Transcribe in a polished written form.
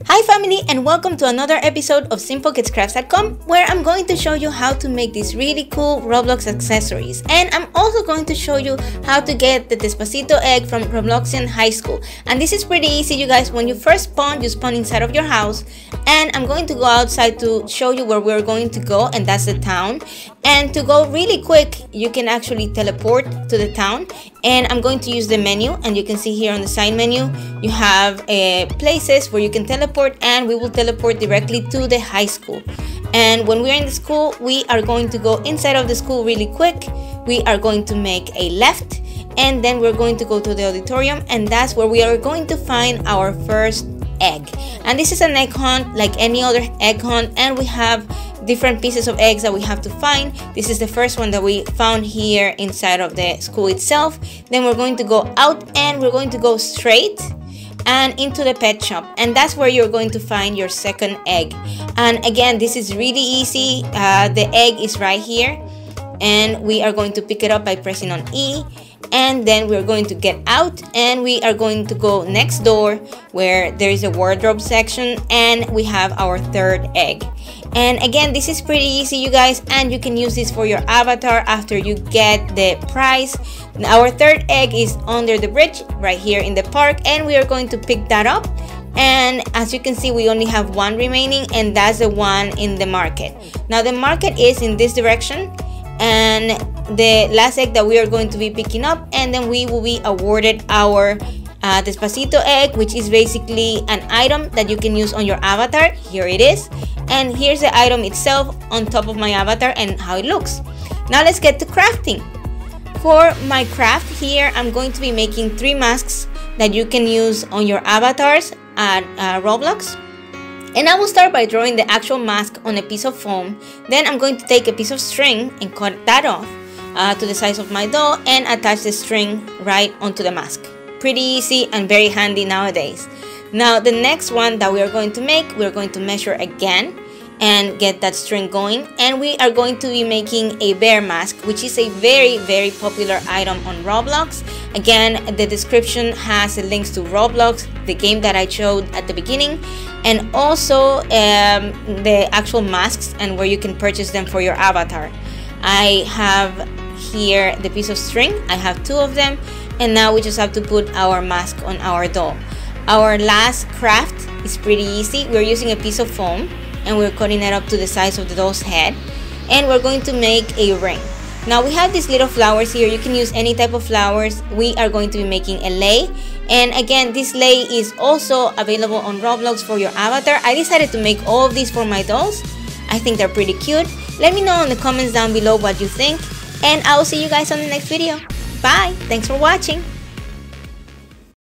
Hi family, and welcome to another episode of SimpleKidsCrafts.com, where I'm going to show you how to make these really cool Roblox accessories, and I'm also going to show you how to get the Despacito egg from Robloxian High School. And this is pretty easy, you guys. When you first spawn, you spawn inside of your house, and I'm going to go outside to show you where we're going to go, and that's the town. And to go really quick, you can actually teleport to the town, and I'm going to use the menu, and you can see here on the side menu you have places where you can teleport, and we will teleport directly to the high school. And when we're in the school, we are going to go inside of the school really quick. We are going to make a left, and then we're going to go to the auditorium, and that's where we are going to find our first egg. And this is an egg hunt like any other egg hunt, and we have different pieces of eggs that we have to find. This is the first one that we found here inside of the school itself. Then we're going to go out, and we're going to go straight and into the pet shop, and that's where you're going to find your second egg. And again, this is really easy. The egg is right here, and we are going to pick it up by pressing on E, and then we're going to get out, and we are going to go next door where there is a wardrobe section, and we have our third egg. And again, this is pretty easy, you guys, and you can use this for your avatar after you get the prize. Our third egg is under the bridge right here in the park, and we are going to pick that up. And as you can see, we only have one remaining, and that's the one in the market. Now the market is in this direction, and the last egg that we are going to be picking up, and then we will be awarded our Despacito egg, which is basically an item that you can use on your avatar. Here it is, and here's the item itself on top of my avatar and how it looks. Now let's get to crafting. For my craft here, I'm going to be making 3 masks that you can use on your avatars at Roblox. And I will start by drawing the actual mask on a piece of foam. Then I'm going to take a piece of string and cut that off to the size of my doll and attach the string right onto the mask. Pretty easy and very handy nowadays. Now the next one that we are going to make, we're going to measure again and get that string going, and we are going to be making a bear mask, which is a very popular item on Roblox. Again, the description has the links to Roblox, the game that I showed at the beginning, and also the actual masks and where you can purchase them for your avatar. I have here the piece of string. I have 2 of them, and now we just have to put our mask on our doll. Our last craft is pretty easy. We're using a piece of foam, and we're cutting it up to the size of the doll's head, and we're going to make a ring. Now we have these little flowers here. You can use any type of flowers. We are going to be making a lei, and again, this lei is also available on Roblox for your avatar. I decided to make all of these for my dolls. I think they're pretty cute. Let me know in the comments down below what you think, and I will see you guys on the next video. Bye! Thanks for watching!